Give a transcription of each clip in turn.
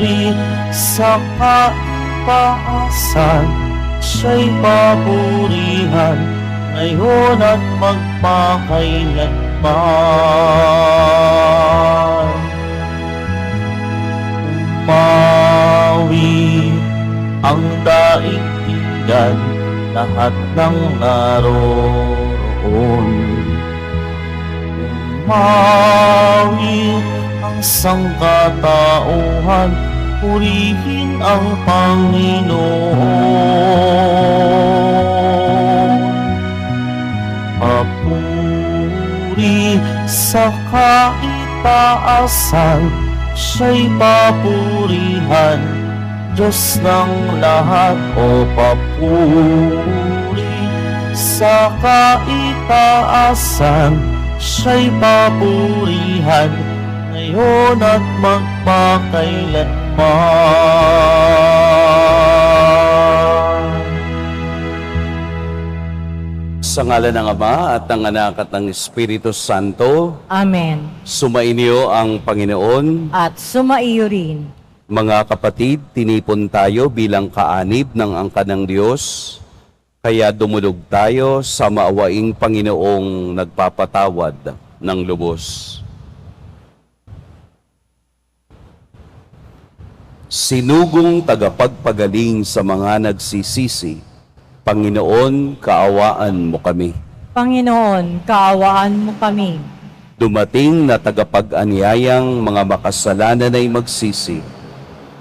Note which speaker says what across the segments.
Speaker 1: papuri sa kataasan, siya'y papurihan ngayon at magpakailanman. Umawi ang daigdigan, lahat ng naroon. Umawi ang sangkatauhan, purihin ang Panginoon. Papuri sa kaitaasan, siya'y papurihan, Diyos ng lahat. O papuri sa kaitaasan, siya'y papurihan ngayon at magpakailanman.
Speaker 2: Sa ngalan ng Ama at ng Anak at ng Espiritu Santo.
Speaker 3: Amen.
Speaker 2: Sumainyo ang Panginoon.
Speaker 3: At sumaiyo rin.
Speaker 2: Mga kapatid, tinipon tayo bilang kaanib ng angkan ng Diyos. Kaya dumulog tayo sa maawaing Panginoong nagpapatawad ng lubos. Sinugong tagapagpagaling sa mga nagsisisi, Panginoon, kaawaan mo kami.
Speaker 3: Panginoon, kaawaan mo kami.
Speaker 2: Dumating na tagapag-anyayang mga makasalanan ay magsisi,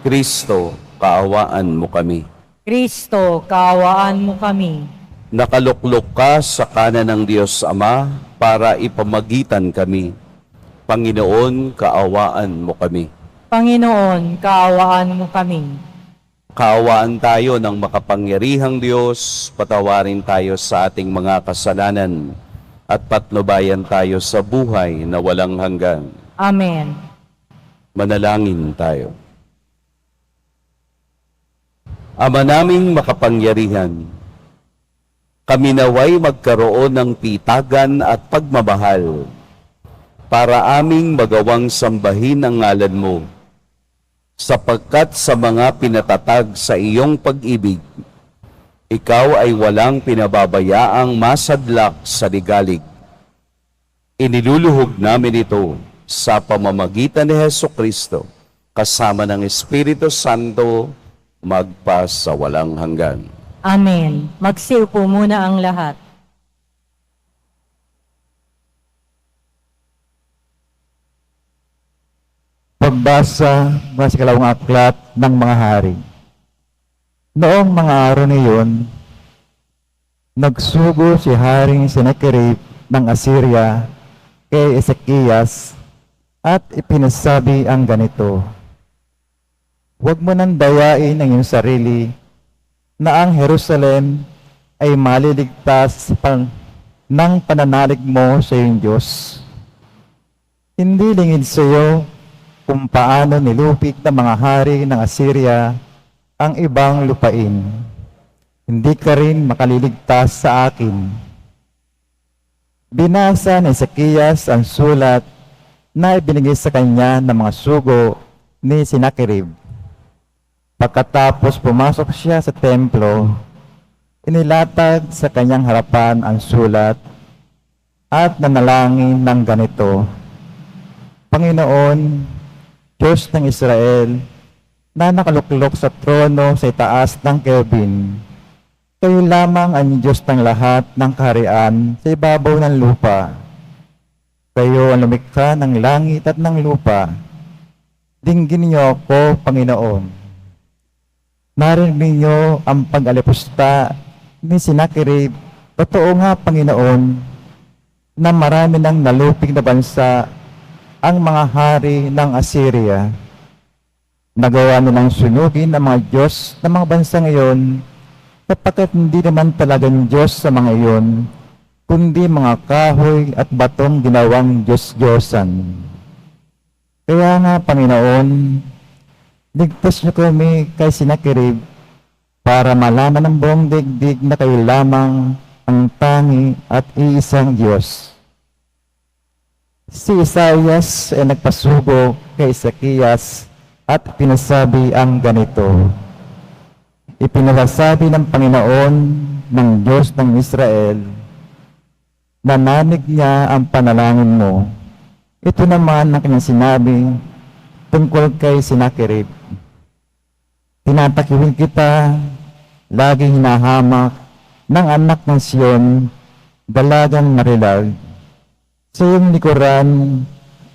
Speaker 2: Kristo, kaawaan mo kami.
Speaker 3: Kristo, kaawaan mo kami.
Speaker 2: Nakaluklok ka sa kanan ng Diyos Ama para ipamagitan kami. Panginoon, kaawaan mo kami.
Speaker 3: Panginoon, kaawaan mo kami.
Speaker 2: Kaawaan tayo ng makapangyarihang Diyos, patawarin tayo sa ating mga kasalanan, at patnubayan tayo sa buhay na walang hanggan.
Speaker 3: Amen.
Speaker 2: Manalangin tayo. Ama naming makapangyarihan, kami naway magkaroon ng pitagan at pagmamahal para aming magawang sambahin ang ngalan mo, sapagkat sa mga pinatatag sa iyong pag-ibig, ikaw ay walang pinababayaang masadlak sa ligalig. Iniluluhog namin ito sa pamamagitan ni Hesukristo, kasama ng Espiritu Santo, magpa sa walang hanggan.
Speaker 3: Amen. Magsiupo muna ang lahat.
Speaker 4: Pagbasa mula sa ikalawang aklat ng mga hari. Noong mga araw na iyon, nagsugo si Haring Sennacherib ng Assyria kay Ezekias at ipinasabi ang ganito, huwag mo nang dayain ang iyong sarili na ang Jerusalem ay maliligtas ng pananalig mo sa iyong Diyos. Hindi lingid sa iyo kung paano nilupig ng mga hari ng Assyria ang ibang lupain. Hindi ka rin makaliligtas sa akin. Binasa ni Ezekias ang sulat na ibinigay sa kanya ng mga sugo ni Sennacherib. Pagkatapos pumasok siya sa templo, inilatag sa kanyang harapan ang sulat at nanalangin ng ganito, Panginoon, Diyos ng Israel, na nakaluklok sa trono sa itaas ng kerubin, kayo lamang ang Diyos ng lahat ng kaharian sa ibabaw ng lupa. Kayo ang lumikha ng langit at ng lupa. Dinggin niyo ako, Panginoon. Narinig niyo ang pag-alipusta ni Sennacherib. Totoo nga, Panginoon, na marami ng nalupig na bansa ang mga hari ng Assyria. Nagawa nilang sunugin ang mga Diyos ng mga bansa ngayon, sapagkat hindi naman talagang Diyos sa mga iyon, kundi mga kahoy at batong ginawang Diyos-Diyosan. Kaya nga, Panginoon, ligtas niyo kami kay Sennacherib para malaman ng buong digdig na kayo lamang ang tangi at iisang Diyos. Si Isaias ay nagpasugo kay Ezekias at pinasabi ang ganito, ipinasasabi ng Panginoon ng Diyos ng Israel, nananig niya ang panalangin mo. Ito naman ang kanyang sinabi tungkol kay Sennacherib. Tinatakiwin kita, laging hinahamak ng anak ng Siyon, dalagang marilag. Sa iyong likuran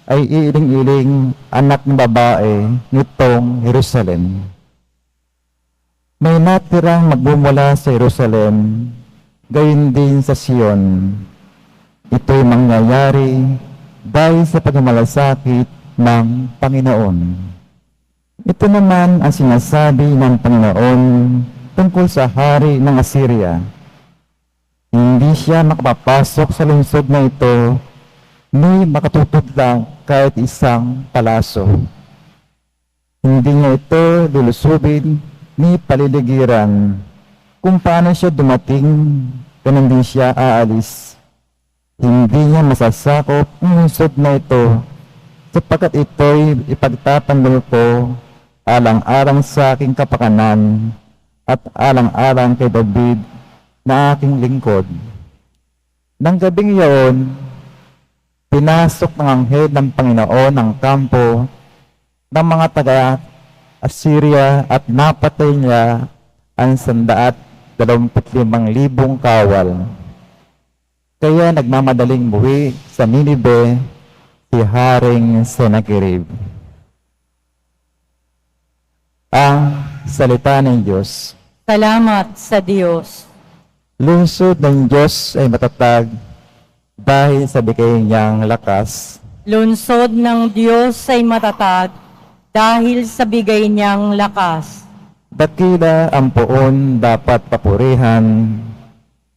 Speaker 4: ay iiling-iling anak ng babae nitong Jerusalem. May natirang magmumula sa Jerusalem, gayon din sa Siyon. Ito'y mangyayari dahil sa pagmamalasakit ng Panginoon. Ito naman ang sinasabi ng Panginoon tungkol sa hari ng Assyria. Hindi siya makapapasok sa lungsod na ito ni makatutod lang kahit isang palaso. Hindi niya ito lulusubin ni paliligiran. Kung paano siya dumating, ganun din siya aalis. Hindi niya masasakop ang lungsod na ito sapagkat ito'y ipagtatanggol ko alang-alang sa aking kapakanan at alang-alang kay David na aking lingkod. Nang gabing iyon, pinasok ng anghel ng Panginoon ang kampo ng mga taga-Assyria at napatay niya ang 125,000 kawal. Kaya nagmamadaling buwi sa Ninive si Haring Sennacherib. Ang salita ng Diyos.
Speaker 3: Salamat sa Diyos.
Speaker 4: Lungsod ng Diyos ay matatag dahil sa bigay niyang lakas.
Speaker 3: Lungsod ng Diyos ay matatag dahil sa bigay niyang lakas.
Speaker 4: Dakila ang poon dapat papurihan.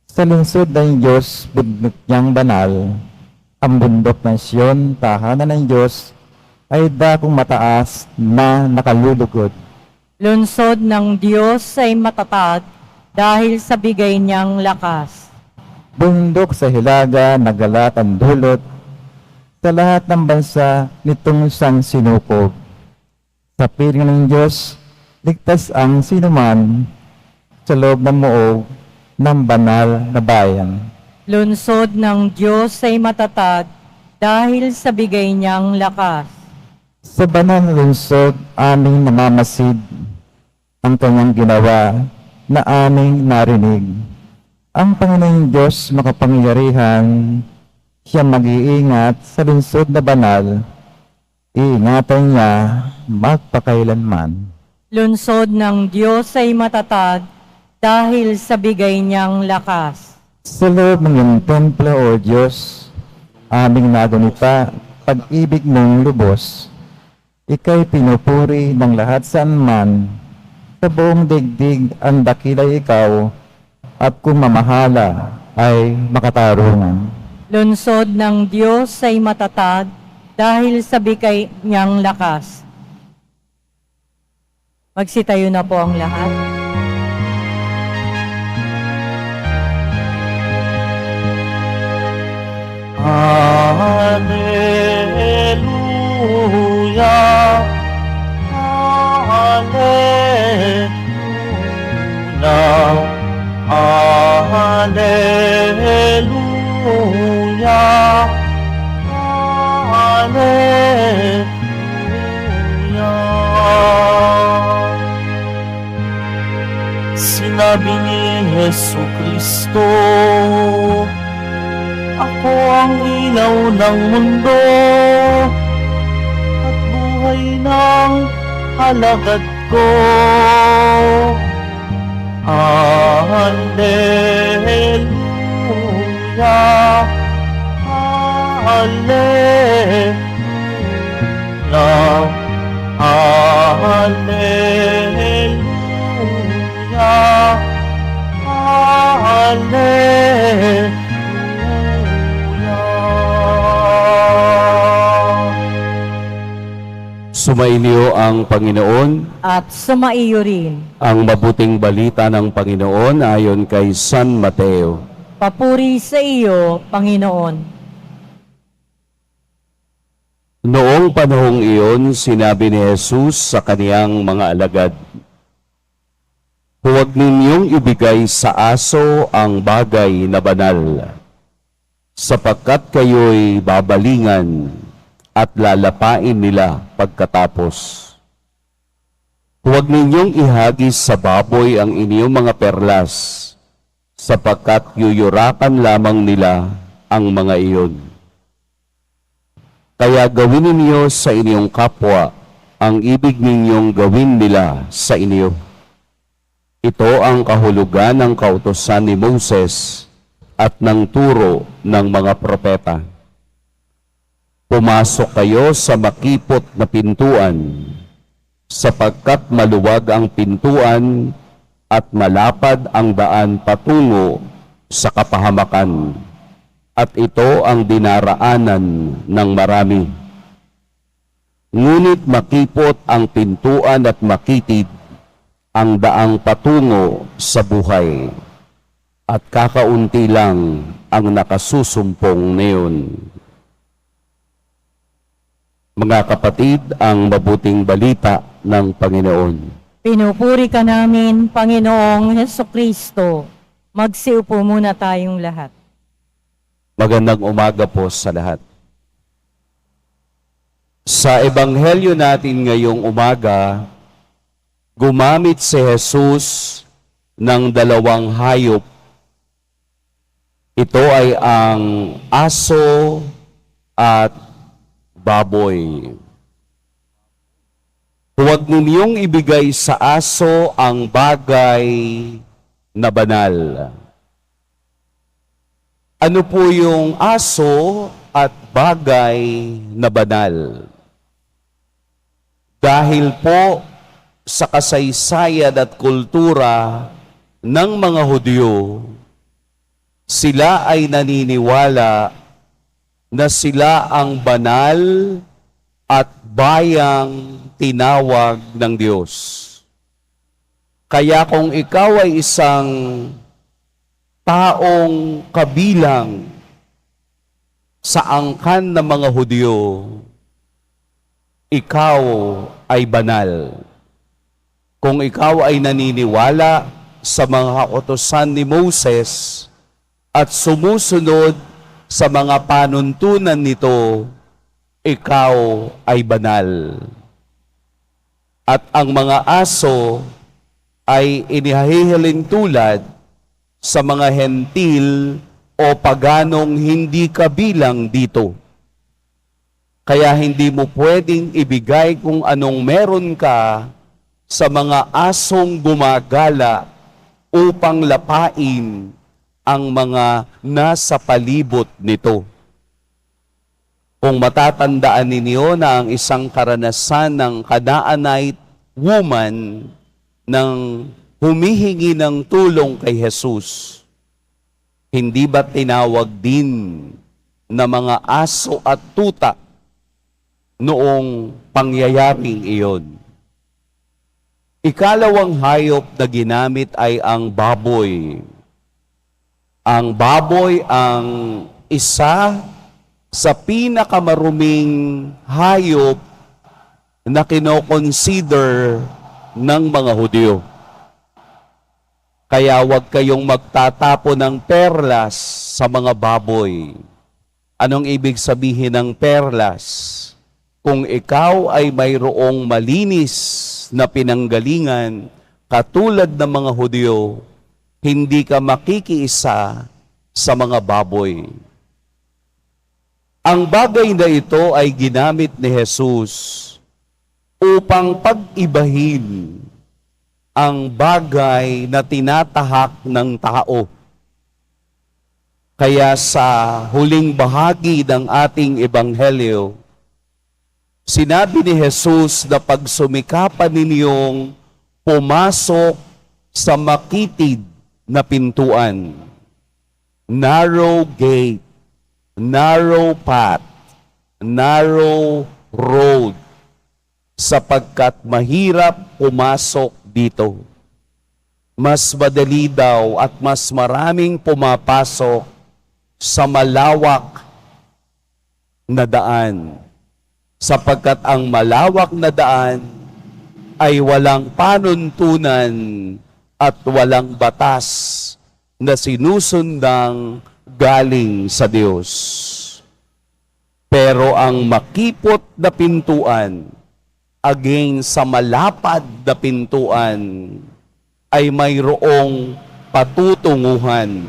Speaker 4: Sa lungsod ng Diyos, bundok niyang banal. Ang bundok ng Siyon, tahanan ng Diyos, ay dakong mataas na nakalulugod.
Speaker 3: Lungsod ng Diyos ay matatag dahil sa bigay niyang lakas.
Speaker 4: Bundok sa hilaga, nagalat ang dulot. Sa lahat ng bansa, nitong sang sinukob. Sa piling ng Diyos, ligtas ang sinuman sa loob ng muog ng banal na bayan.
Speaker 3: Lungsod ng Diyos ay matatag dahil sa bigay niyang lakas.
Speaker 4: Sa banal na lungsod, aming namamasid ang kanyang ginawa na aming narinig. Ang Panginoong Diyos makapangyarihan, siya mag-iingat sa lungsod na banal, iingatan niya magpakailanman.
Speaker 3: Lungsod ng Diyos ay matatag dahil sa bigay niyang lakas.
Speaker 4: Sa loob ng iyong templo, O Diyos, aming nagunita, pag-ibig mong lubos, ika'y pinupuri ng lahat saan man, sa buong digdig ang dakila'y ikaw, at kung mamahala ay makatarungan.
Speaker 3: Lungsod ng Diyos ay matatag dahil sa bigay niyang lakas. Magsitayo na po ang lahat.
Speaker 1: Hallelujah, Hallelujah, Hallelujah, Hallelujah. Sinabi ni Jesu Kristo, ako ang ilaw ng mundo at buhay ng halagad ko. Hallelujah, Hallelujah, Hallelujah, Hallelujah.
Speaker 2: Sumainyo ang Panginoon.
Speaker 3: At sumaiyo rin.
Speaker 2: Ang mabuting balita ng Panginoon ayon kay San Mateo.
Speaker 3: Papuri sa iyo, Panginoon.
Speaker 2: Noong panahong iyon, sinabi ni Jesus sa kaniyang mga alagad, "Huwag ninyong ibigay sa aso ang bagay na banal, sapagkat kayo'y babalingan at lalapain nila pagkatapos. Huwag ninyong ihagis sa baboy ang inyong mga perlas, sapagkat yuyurakan lamang nila ang mga iyon. Kaya gawin ninyo sa inyong kapwa ang ibig ninyong gawin nila sa inyo. Ito ang kahulugan ng kautusan ni Moses at ng turo ng mga propeta. Pumasok kayo sa makipot na pintuan, sapagkat maluwag ang pintuan at malapad ang daan patungo sa kapahamakan. At ito ang dinaraanan ng marami. Ngunit makipot ang pintuan at makitid ang daang patungo sa buhay, at kakaunti lang ang nakasusumpong neyon." Mga kapatid, ang mabuting balita ng Panginoon.
Speaker 3: Pinupuri ka namin, Panginoong Hesukristo. Magsiupo muna tayong lahat.
Speaker 2: Magandang umaga po sa lahat. Sa ebanghelyo natin ngayong umaga, gumamit si Jesus ng dalawang hayop. Ito ay ang aso at baboy. Huwag ninyong ibigay sa aso ang bagay na banal. Ano po yung aso at bagay na banal? Dahil po sa kasaysayan at kultura ng mga Hudyo, sila ay naniniwala na sila ang banal at bayang tinawag ng Diyos. Kaya kung ikaw ay isang taong kabilang sa angkan ng mga Hudyo, ikaw ay banal. Kung ikaw ay naniniwala sa mga kautusan ni Moses at sumusunod sa mga panuntunan nito, ikaw ay banal. At ang mga aso ay inihahihiling tulad sa mga hentil o paganong hindi kabilang dito. Kaya hindi mo pwedeng ibigay kung anong meron ka sa mga asong gumagala upang lapain ang mga nasa palibot nito. Kung matatandaan ninyo na ang isang karanasan ng Canaanite woman nang humihingi ng tulong kay Jesus, hindi ba tinawag din na mga aso at tuta noong pangyayaring iyon? Ikalawang hayop na ginamit ay ang baboy. Ang baboy ang isa sa pinakamaruming hayop na kinoconsider ng mga Hudyo. Kaya huwag kayong magtatapo ng perlas sa mga baboy. Anong ibig sabihin ng perlas? Kung ikaw ay mayroong malinis na pinanggalingan, katulad ng mga Hudyo, hindi ka makikiisa sa mga baboy. Ang bagay na ito ay ginamit ni Jesus upang pag-ibahin ang bagay na tinatahak ng tao. Kaya sa huling bahagi ng ating ebanghelyo, sinabi ni Jesus na pagsumikapan ninyong pumasok sa makitid na pintuan, narrow gate, narrow path, narrow road, sapagkat mahirap pumasok dito. Mas madali daw at mas maraming pumapasok sa malawak na daan. sapagkat ang malawak na daan ay walang panuntunan at walang batas na sinusundang galing sa Diyos. Pero ang makipot na pintuan, against sa malapad na pintuan, ay mayroong patutunguhan.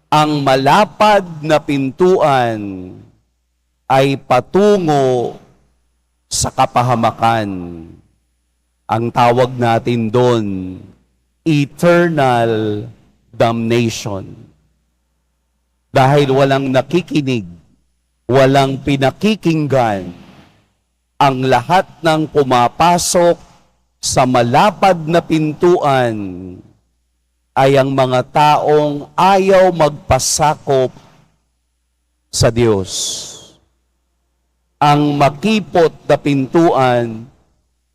Speaker 2: Ang malapad na pintuan ay patungo sa kapahamakan. Ang tawag natin doon, eternal damnation. Dahil walang nakikinig, walang pinakikinggan, ang lahat ng pumapasok sa malapad na pintuan ay ang mga taong ayaw magpasakop sa Diyos. Ang makipot na pintuan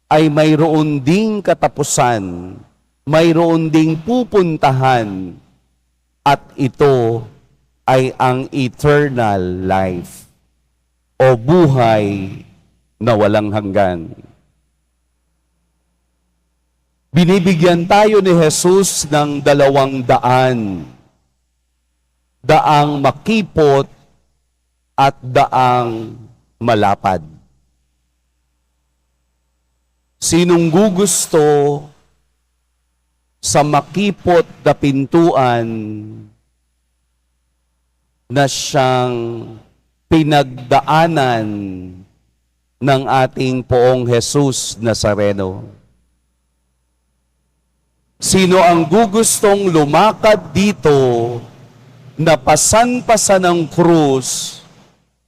Speaker 2: ay mayroon ding katapusan, mayroon ding pupuntahan, at ito ay ang eternal life o buhay na walang hanggan. Binibigyan tayo ni Jesus ng 200. Daang makipot at daang malapad. Sinong gugusto sa makipot na pintuan na siyang pinagdaanan ng ating Poong Jesus Nazareno? Sino ang gugustong lumakad dito na pasan-pasan ng krus,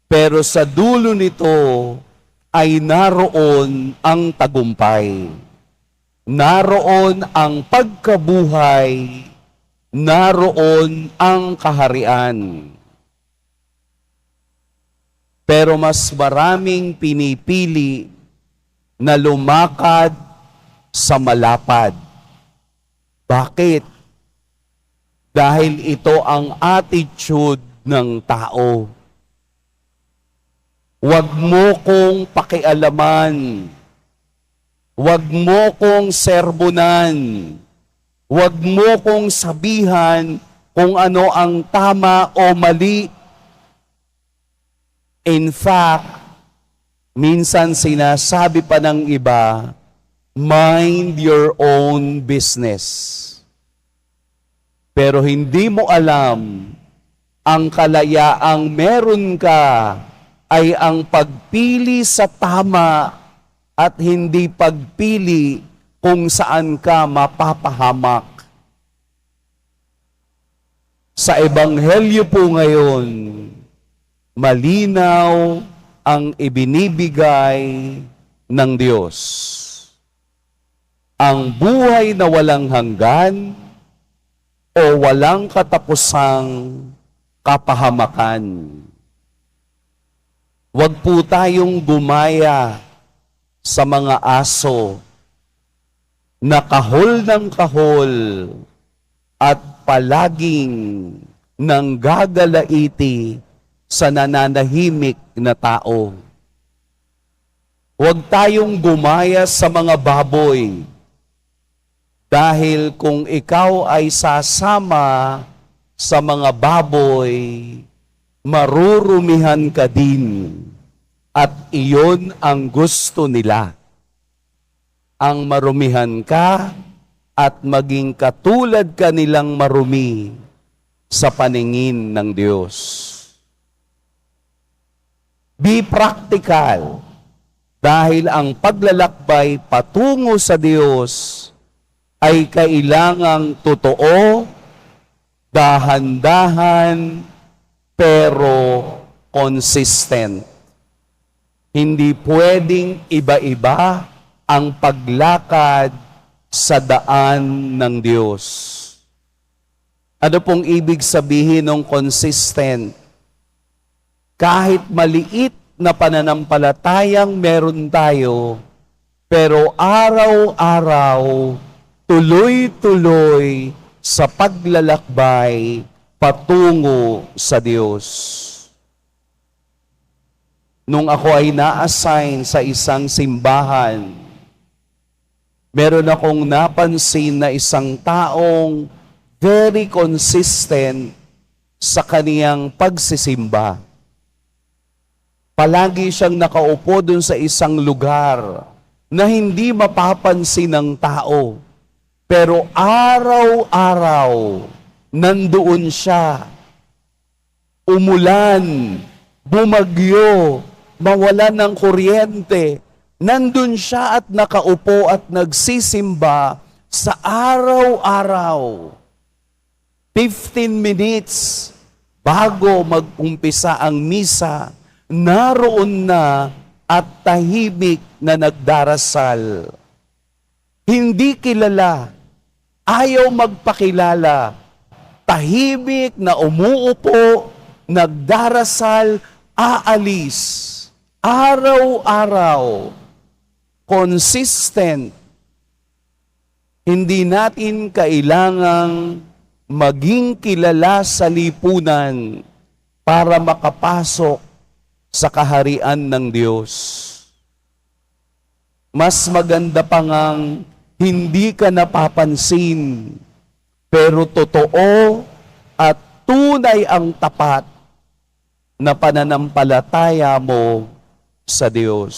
Speaker 2: pero sa dulo nito ay naroon ang tagumpay, naroon ang pagkabuhay, naroon ang kaharian. Pero mas maraming pinipili na lumakad sa malapad. Bakit? Dahil ito ang attitude ng tao. Huwag mo kong pakialaman. Huwag mo kong sermonan. Huwag mo kong sabihan kung ano ang tama o mali. In fact, minsan sinasabi pa ng iba, mind your own business. Pero hindi mo alam, ang kalayaang meron ka ay ang pagpili sa tama at hindi pagpili kung saan ka mapapahamak. Sa Ebanghelyo po ngayon, malinaw ang ibinibigay ng Diyos. Ang buhay na walang hanggan o walang katapusang kapahamakan. Huwag po tayong gumaya sa mga aso na kahol ng kahol at palaging nanggagalaiti sa nananahimik na tao. Huwag tayong gumaya sa mga baboy, dahil kung ikaw ay sasama sa mga baboy, marurumihan ka din, at iyon ang gusto nila. Ang marumihan ka at maging katulad ka nilang marumi sa paningin ng Diyos. Be practical, dahil ang paglalakbay patungo sa Diyos ay kailangang totoo, dahan-dahan, pero consistent. Hindi pwedeng iba-iba ang paglakad sa daan ng Diyos. Ano pong ibig sabihin ng consistent? Kahit maliit na pananampalatayang meron tayo, pero araw-araw, tuloy-tuloy sa paglalakbay patungo sa Diyos. nung ako ay na-assign sa isang simbahan, meron akong napansin na isang taong very consistent sa kaniyang pagsisimba. Palagi siyang nakaupo dun sa isang lugar na hindi mapapansin ng tao. Pero araw-araw, nandoon siya. Umulan, bumagyo, mawalan ng kuryente, nandun siya at nakaupo at nagsisimba sa araw-araw. 15 minutes bago mag-umpisa ang misa, naroon na at tahimik na nagdarasal. Hindi kilala, ayaw magpakilala, tahimik na umuupo, nagdarasal, aalis. Araw-araw, consistent. Hindi natin kailangang maging kilala sa lipunan para makapasok sa kaharian ng Diyos. Mas maganda pa ngang hindi ka napapansin, pero totoo at tunay ang tapat na pananampalataya mo sa Diyos.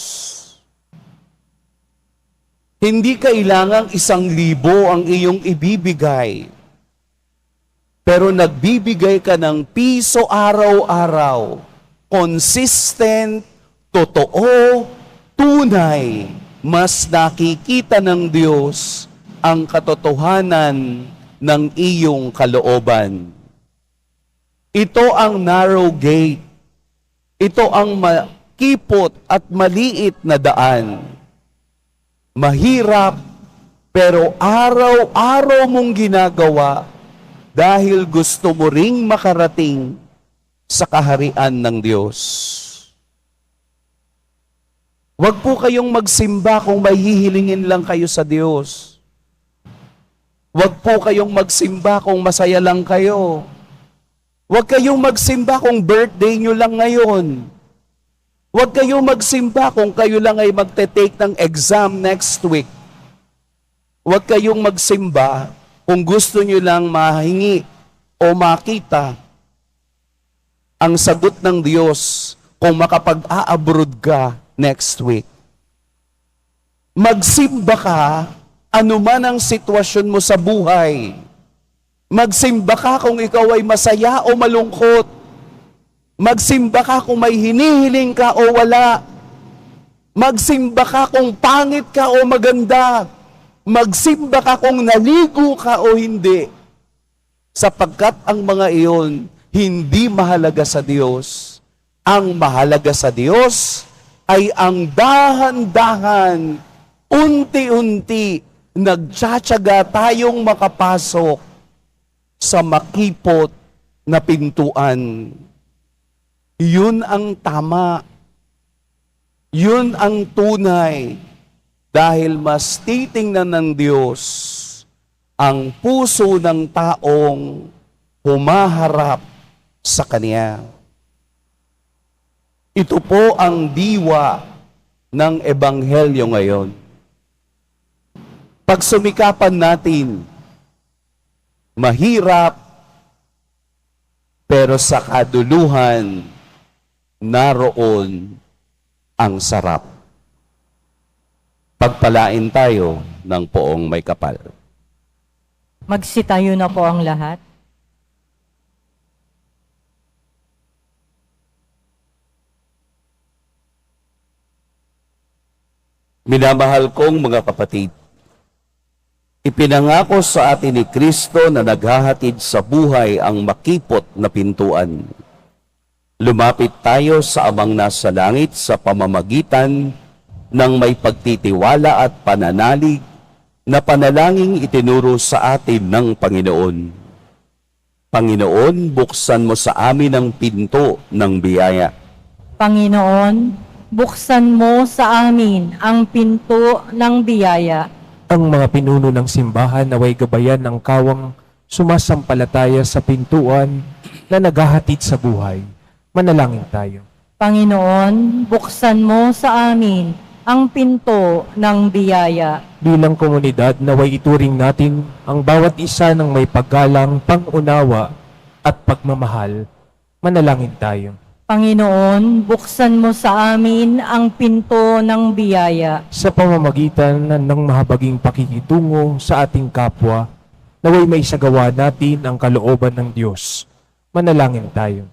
Speaker 2: Hindi kailangang 1,000 ang iyong ibibigay, pero nagbibigay ka ng piso araw-araw, consistent, totoo, tunay, mas nakikita ng Diyos ang katotohanan ng iyong kalooban. Ito ang narrow gate. Ito ang makipot at maliit na daan. Mahirap, pero araw-araw mong ginagawa dahil gusto mo ring makarating sa kaharian ng Diyos. Huwag po kayong magsimba kung may hihilingin lang kayo sa Diyos. Huwag po kayong magsimba kung masaya lang kayo. Huwag kayong magsimba kung birthday nyo lang ngayon. Huwag kayong magsimba kung kayo lang ay magte-take ng exam next week. Huwag kayong magsimba kung gusto nyo lang mahingi o makita ang sagot ng Diyos kung makapag-a-abroad ka next week. Magsimba ka anuman ang sitwasyon mo sa buhay. Magsimba ka kung ikaw ay masaya o malungkot. Magsimba ka kung may hinihiling ka o wala. Magsimba ka kung pangit ka o maganda. Magsimba ka kung naligo ka o hindi. Sapagkat ang mga iyon hindi mahalaga sa Diyos. Ang mahalaga sa Diyos ay ang dahan-dahan, unti-unti, nagtsatsaga tayong makapasok sa makipot na pintuan. Yun ang tama. Yun ang tunay. Dahil mas titingnan ng Diyos ang puso ng taong humaharap sa Kanya. Ito po ang diwa ng Ebanghelyo ngayon. Pagsumikapan natin, mahirap, pero sa kaduluhan, naroon ang sarap. Pagpalain tayo ng poong may kapal.
Speaker 3: Magsitayo na po ang lahat.
Speaker 2: Minamahal kong mga kapatid, ipinangako sa atin ni Kristo na naghahatid sa buhay ang makipot na pintuan. Lumapit tayo sa Amang nasa langit sa pamamagitan ng may pagtitiwala at pananalig na panalangin itinuro sa atin ng Panginoon. Panginoon, buksan mo sa amin ang pinto ng biyaya.
Speaker 3: Panginoon, buksan mo sa amin ang pinto ng biyaya.
Speaker 5: Ang mga pinuno ng simbahan naway gabayan ng kawang sumasampalataya sa pintuan na naghahatid sa buhay. Manalangin tayo.
Speaker 3: Panginoon, buksan mo sa amin ang pinto ng biyaya.
Speaker 5: Bilang komunidad, naway ituring natin ang bawat isa ng may paggalang, pangunawa at pagmamahal. Manalangin tayo.
Speaker 3: Panginoon, buksan mo sa amin ang pinto ng biyaya.
Speaker 5: Sa pamamagitan ng mahabaging pakikitungo sa ating kapwa, naway maisagawa natin ang kalooban ng Diyos. Manalangin tayo.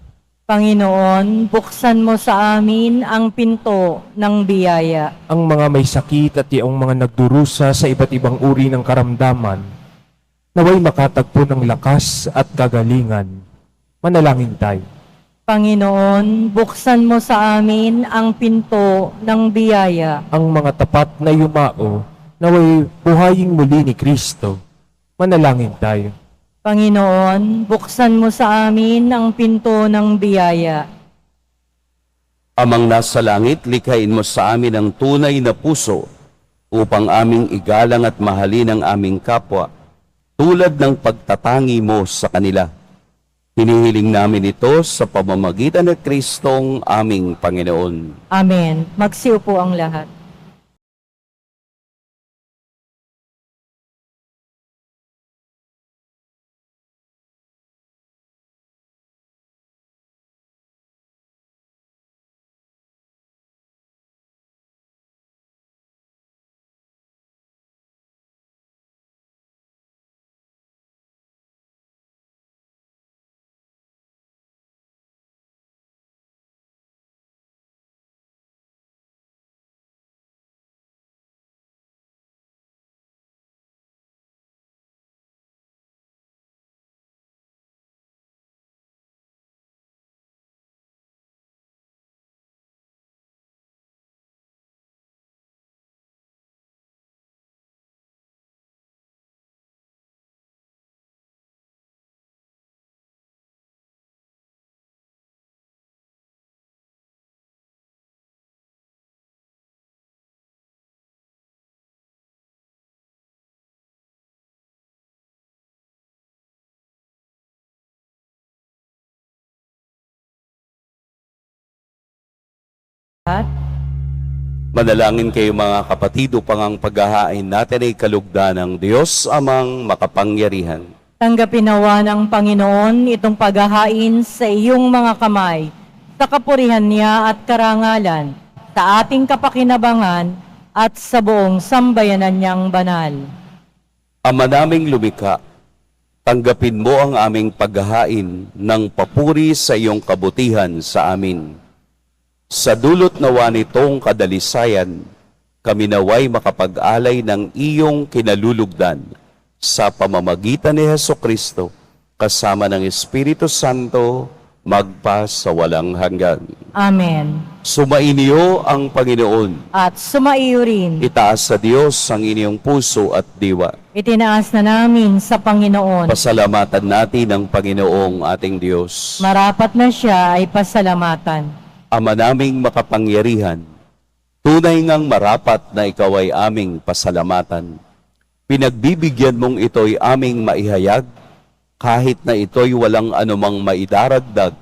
Speaker 3: Panginoon, buksan mo sa amin ang pinto ng biyaya.
Speaker 5: Ang mga may sakit at yung mga nagdurusa sa iba't ibang uri ng karamdaman, naway makatagpo ng lakas at kagalingan. Manalangin tayo.
Speaker 3: Panginoon, buksan mo sa amin ang pinto ng biyaya.
Speaker 5: Ang mga tapat na yumao, naway buhayin muli ni Kristo. Manalangin tayo.
Speaker 3: Panginoon, buksan mo sa amin ang pinto ng biyaya.
Speaker 2: Amang nasa langit, likhain mo sa amin ang tunay na puso upang aming igalang at mahalin ang aming kapwa tulad ng pagtatangi mo sa kanila. Hinihiling namin ito sa pamamagitan ng Kristong aming Panginoon.
Speaker 3: Amen. Magsiupo ang lahat.
Speaker 2: Manalangin kayo mga kapatid upang ang paghahain natin ay kalugdan ng Diyos amang makapangyarihan.
Speaker 3: Tanggapin nawa ng Panginoon itong paghahain sa iyong mga kamay, sa kapurihan niya at karangalan, sa ating kapakinabangan at sa buong sambayanan niyang banal.
Speaker 2: Ama naming lumikha, tanggapin mo ang aming paghahain ng papuri sa iyong kabutihan sa amin. Sa dulot nawa nitong kadalisayan, kami naway makapag-alay ng iyong kinalulugdan sa pamamagitan ni Hesukristo, kasama ng Espiritu Santo, magpa sa walang hanggan.
Speaker 3: Amen.
Speaker 2: Sumainyo ang Panginoon.
Speaker 3: At sumaiyo rin,
Speaker 2: Itaas sa Diyos ang inyong puso at diwa.
Speaker 3: itinaas na namin sa Panginoon.
Speaker 2: Pasalamatan natin ang Panginoong ating Diyos.
Speaker 3: Marapat na siya ay pasalamatan.
Speaker 2: Ama naming makapangyarihan, tunay ngang marapat na ikaw ay aming pasalamatan. Pinagbibigyan mong ito'y aming maihayag, kahit na ito'y walang anumang maidaragdag,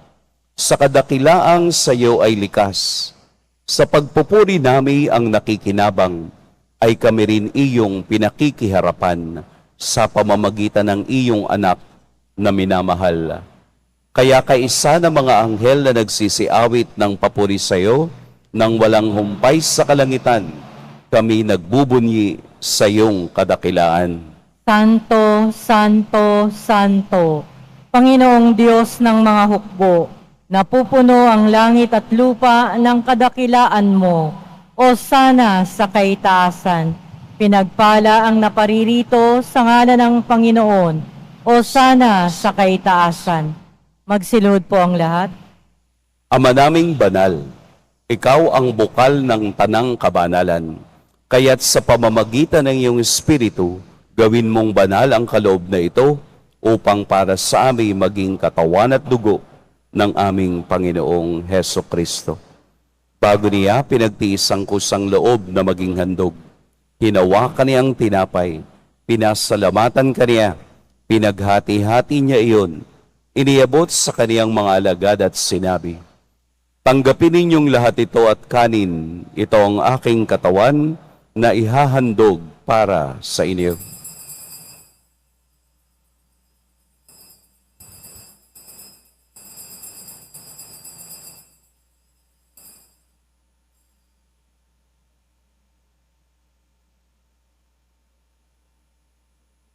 Speaker 2: sa kadakilaang sa iyo ay likas. Sa pagpupuri nami ang nakikinabang, ay kami rin iyong pinakikiharapan sa pamamagitan ng iyong anak na minamahal. Kaya kaisa ng mga anghel na nagsisiawit ng papuri sa iyo, nang walang humpay sa kalangitan, kami nagbubunyi sa iyong kadakilaan.
Speaker 3: Santo, Santo, Santo, Panginoong Diyos ng mga hukbo, napupuno ang langit at lupa ng kadakilaan mo, o sana sa kaitaasan. Pinagpala ang naparirito sa ngalan ng Panginoon, o sana sa kaitaasan. Magsilod po ang lahat.
Speaker 2: Ama naming banal, ikaw ang bukal ng tanang kabanalan, kaya't sa pamamagitan ng iyong Espiritu, gawin mong banal ang kaloob na ito upang para sa amin maging katawan at dugo ng aming Panginoong Hesukristo. Bago niya pinagtiis ang kusang loob na maging handog, hinawakan niyang tinapay, pinasalamatan kaniya, pinaghati-hati niya iyon, iniabot sa kaniyang mga alagad at sinabi, Tanggapin ninyong lahat ito at kanin. Ito ang aking katawan na ihahandog para sa inyo.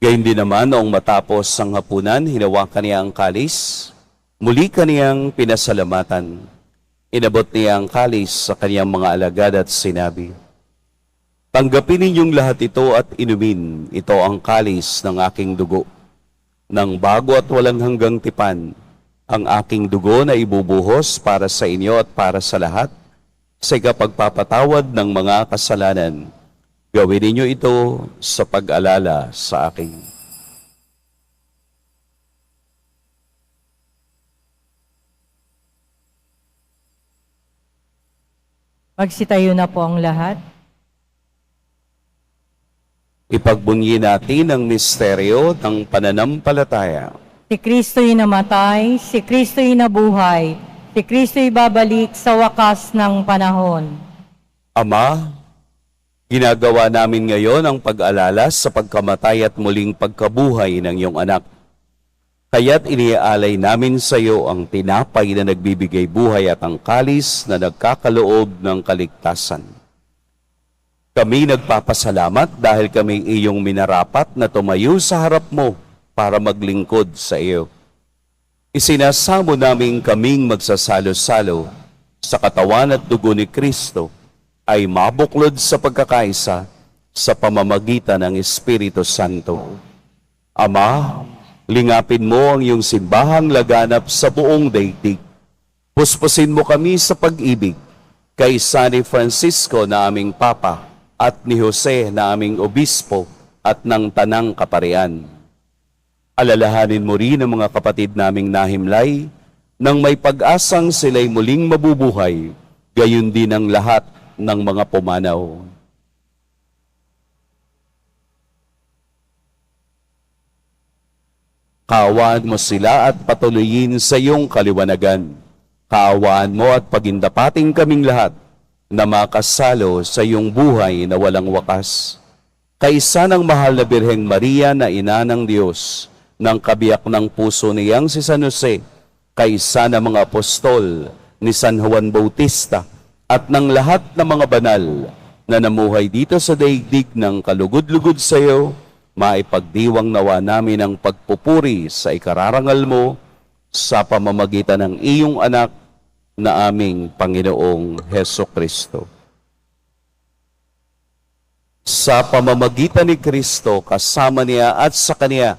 Speaker 2: Gayun din naman, noong matapos ang hapunan, hinawakan niya ang kalis. Muli kaniyang pinasalamatan. Inabot niya ang kalis sa kaniyang mga alagad at sinabi, tanggapin ninyong lahat ito at inumin. Ito ang kalis ng aking dugo. Nang bago at walang hanggang tipan, ang aking dugo na ibubuhos para sa inyo at para sa lahat, sa ikapagpapatawad ng mga kasalanan. Gawin ninyo ito sa pag-alala sa akin.
Speaker 3: Magsitayo na po ang lahat.
Speaker 2: Ipagbunyi natin ang misteryo ng pananampalataya.
Speaker 3: Si Kristo'y namatay, si Kristo'y nabuhay, si Kristo'y babalik sa wakas ng panahon.
Speaker 2: Ama, ginagawa namin ngayon ang pag-alala sa pagkamatay at muling pagkabuhay ng iyong anak. Kaya't iniaalay namin sa iyo ang tinapay na nagbibigay buhay at ang kalis na nagkakaloob ng kaligtasan. Kami nagpapasalamat dahil kami iyong minarapat na tumayo sa harap mo para maglingkod sa iyo. Isinasamo namin kaming magsasalo-salo sa katawan at dugo ni Kristo ay mabuklod sa pagkakaisa sa pamamagitan ng Espiritu Santo. Ama, lingapin mo ang iyong simbahang laganap sa buong daigdig. Puspusin mo kami sa pag-ibig kay San Francisco na aming Papa at ni Jose na aming Obispo at ng Tanang Kaparian. Alalahanin mo rin ang mga kapatid naming nahimlay nang may pag-asang sila'y muling mabubuhay, gayon din ang lahat ng mga pumanaw. Kaawaan mo sila at patuloyin sa iyong kaliwanagan. Kaawaan mo at pagindapating kaming lahat na makasalo sa iyong buhay na walang wakas. Kaisa ng mahal na Birheng Maria na ina ng Diyos, ng kabiyak ng puso niyang si San Jose, kaisa ng mga apostol ni San Juan Bautista, at ng lahat ng mga banal na namuhay dito sa daigdig ng kalugod-lugod sa iyo, maipagdiwang nawa namin ang pagpupuri sa ikararangal mo sa pamamagitan ng iyong anak na aming Panginoong Hesukristo. Sa pamamagitan ni Kristo, kasama niya at sa Kanya,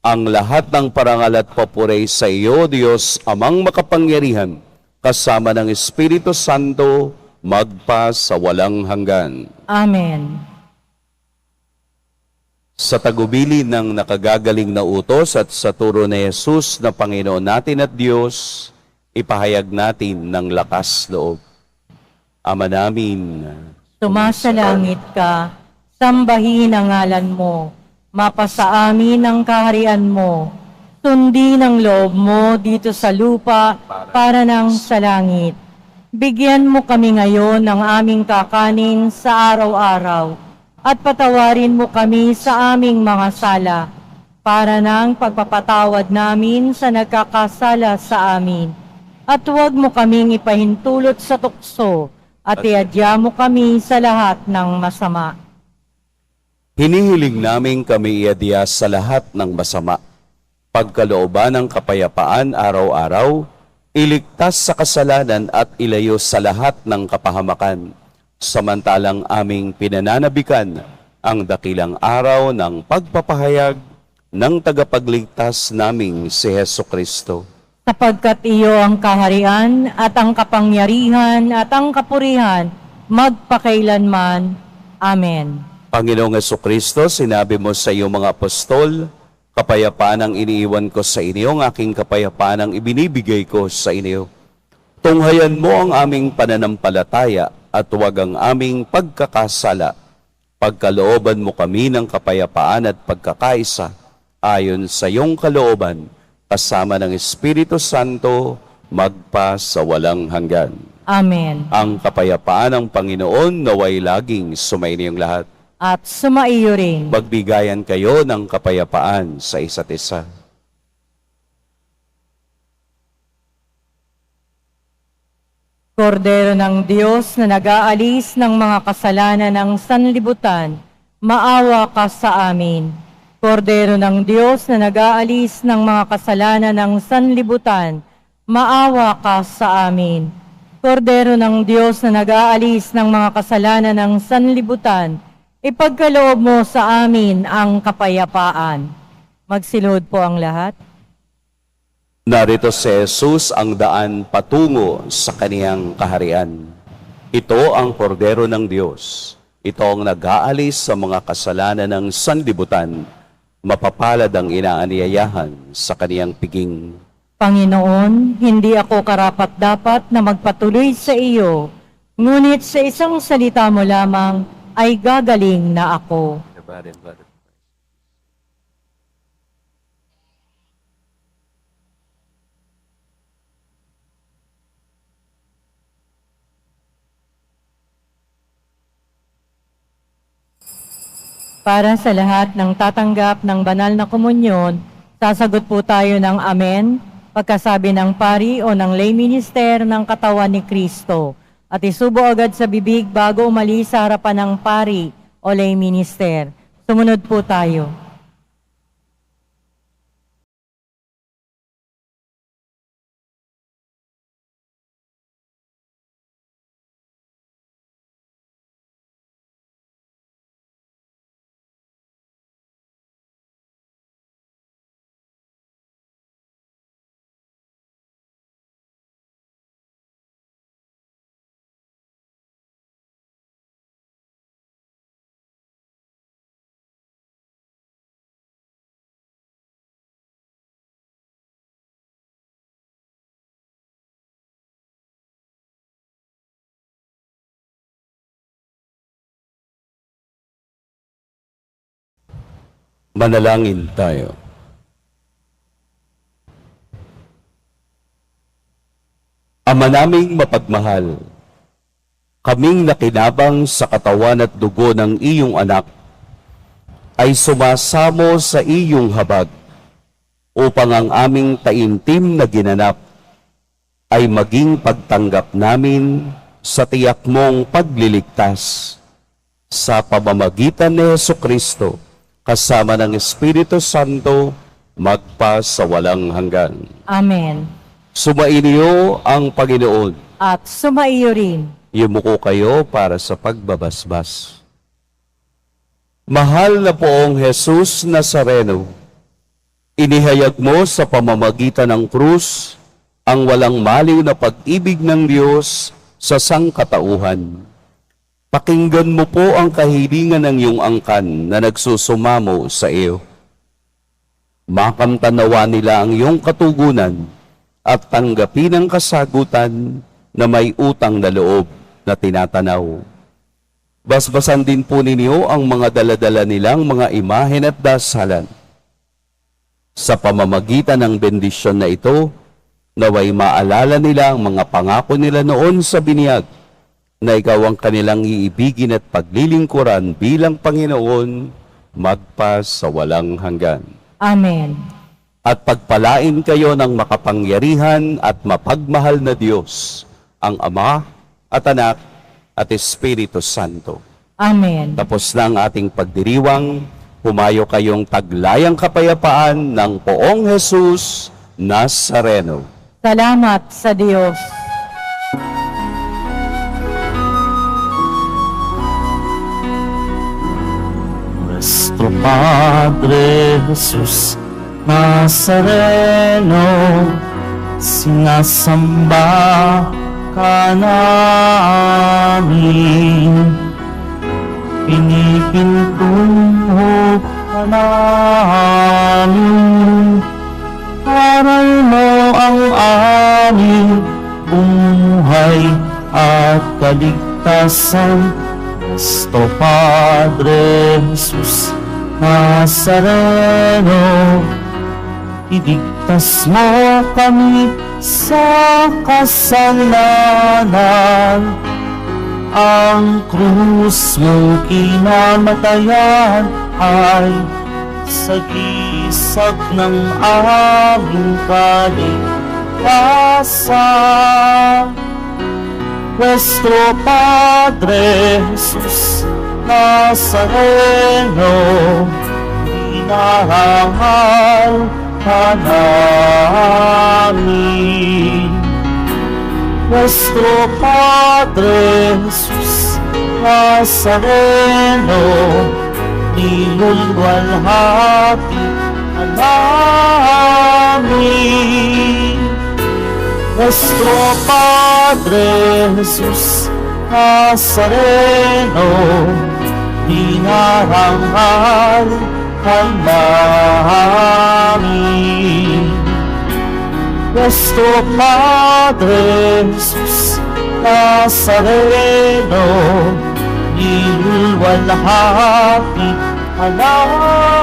Speaker 2: ang lahat ng parangal at papuri sa iyo, Diyos, Amang makapangyarihan, kasama ng Espiritu Santo, magpa sa walang hanggan.
Speaker 3: Amen.
Speaker 2: Sa tagubili ng nakagagaling na utos at sa turo ni Jesus na Panginoon natin at Diyos, ipahayag natin ng lakas loob. Ama namin,
Speaker 3: Sumasalangit ka, sambahin ang ngalan mo, mapasa amin ang kaharian mo, sundin ang loob mo dito sa lupa para nang sa langit. Bigyan mo kami ngayon ng aming kakanin sa araw-araw at patawarin mo kami sa aming mga sala para nang pagpapatawad namin sa nagkakasala sa amin. At huwag mo kaming ipahintulot sa tukso at iadya mo kami sa lahat ng masama.
Speaker 2: hinihiling namin kami iadya sa lahat ng masama. Pagkalooban ng kapayapaan araw-araw, iligtas sa kasalanan at ilayo sa lahat ng kapahamakan. Samantalang aming pinananabikan ang dakilang araw ng pagpapahayag ng tagapagligtas naming si Hesukristo.
Speaker 3: Sapagkat iyo ang kaharian at ang kapangyarihan at ang kapurihan magpakailanman. Amen.
Speaker 2: Panginoong Hesukristo, sinabi mo sa iyong mga apostol, kapayapaan ang iniiwan ko sa inyo, ang aking kapayapaan ang ibinibigay ko sa inyo. Tunghayan mo ang aming pananampalataya at huwag ang aming pagkakasala. Pagkalooban mo kami ng kapayapaan at pagkakaisa, ayon sa iyong kalooban, kasama ng Espiritu Santo, magpa sa walang hanggan.
Speaker 3: Amen.
Speaker 2: Ang kapayapaan ng Panginoon naway laging sumainiyong lahat.
Speaker 3: At sumaiyo rin.
Speaker 2: Magbigayan kayo ng kapayapaan sa isa't isa.
Speaker 3: Kordero ng Diyos na nag-aalis ng mga kasalanan ng sanlibutan, maawa ka sa amin. Kordero ng Diyos na nag-aalis ng mga kasalanan ng sanlibutan, maawa ka sa amin. Kordero ng Diyos na nag-aalis ng mga kasalanan ng sanlibutan, ipagkaloob mo sa amin ang kapayapaan. Magsilod po ang lahat.
Speaker 2: Narito si Jesus ang daan patungo sa kaniyang kaharian. Ito ang kordero ng Diyos. Ito ang nag-aalis sa mga kasalanan ng sanlibutan. Mapapalad ang inaanyayahan sa kaniyang piging.
Speaker 3: Panginoon, hindi ako karapat-dapat na magpatuloy sa iyo, ngunit sa isang salita mo lamang ay gagaling na ako. Para sa lahat ng tatanggap ng banal na komunyon, sasagot po tayo ng Amen, pagkasabi ng pari o ng lay minister ng katawan ni Kristo, at isubo agad sa bibig bago umalis sa harapan ng pari o lay minister. Sumunod po tayo.
Speaker 2: Manalangin tayo. Ama naming mapagmahal, kaming nakinabang sa katawan at dugo ng iyong anak, ay sumasamo sa iyong habag upang ang aming taimtim na ginanap ay maging pagtanggap namin sa tiyak mong pagliligtas sa pamamagitan ni Jesucristo kasama ng Espiritu Santo magpa sa walang hanggan.
Speaker 3: Amen.
Speaker 2: Sumainyo ang Panginoon.
Speaker 3: At sumaiyo rin.
Speaker 2: Yumuko kayo para sa pagbabasbas. Mahal na poong Jesus Nazareno, inihayag mo sa pamamagitan ng krus ang walang maliw na pag-ibig ng Diyos sa sangkatauhan. Pakinggan mo po ang kahilingan ng iyong angkan na nagsusumamo sa iyo. Makamtanawa nila ang iyong katugunan at tanggapin ang kasagutan na may utang na loob na tinatanaw. Basbasan din po ninyo ang mga daladala nilang mga imahen at dasalan. Sa pamamagitan ng bendisyon na ito, naway maalala nila ang mga pangako nila noon sa binyag, na ikaw ang kanilang iibigin at paglilingkuran bilang Panginoon magpa sa walang hanggan.
Speaker 3: Amen.
Speaker 2: At pagpalain kayo ng makapangyarihan at mapagmahal na Diyos, ang Ama at Anak at Espiritu Santo.
Speaker 3: Amen.
Speaker 2: Tapos na ang ating pagdiriwang, humayo kayong taglayang kapayapaan ng poong Jesus Nazareno.
Speaker 3: Salamat sa Diyos.
Speaker 1: Nuestro Padre Jesus Nazareno, sinasamba ka namin, pinipintuho ka namin, aral mo ang aming buhay at kaligtasan. Nuestro Padre Jesus Nazareno, iligtas mo kami sa kasalanan. Ang krus mong kinamatayan ay sagisag ng aming kaligtasan. Nuestro Padre Jesus Nazareno, dinarangal ka namin. Nuestro Padre Jesus Nazareno, nilulwalhati ka namin. Nuestro Padre Jesus Nazareno, dinarangal ka namin. Nuestro Padre Jesus Nazareno, nilulwalhati ka namin.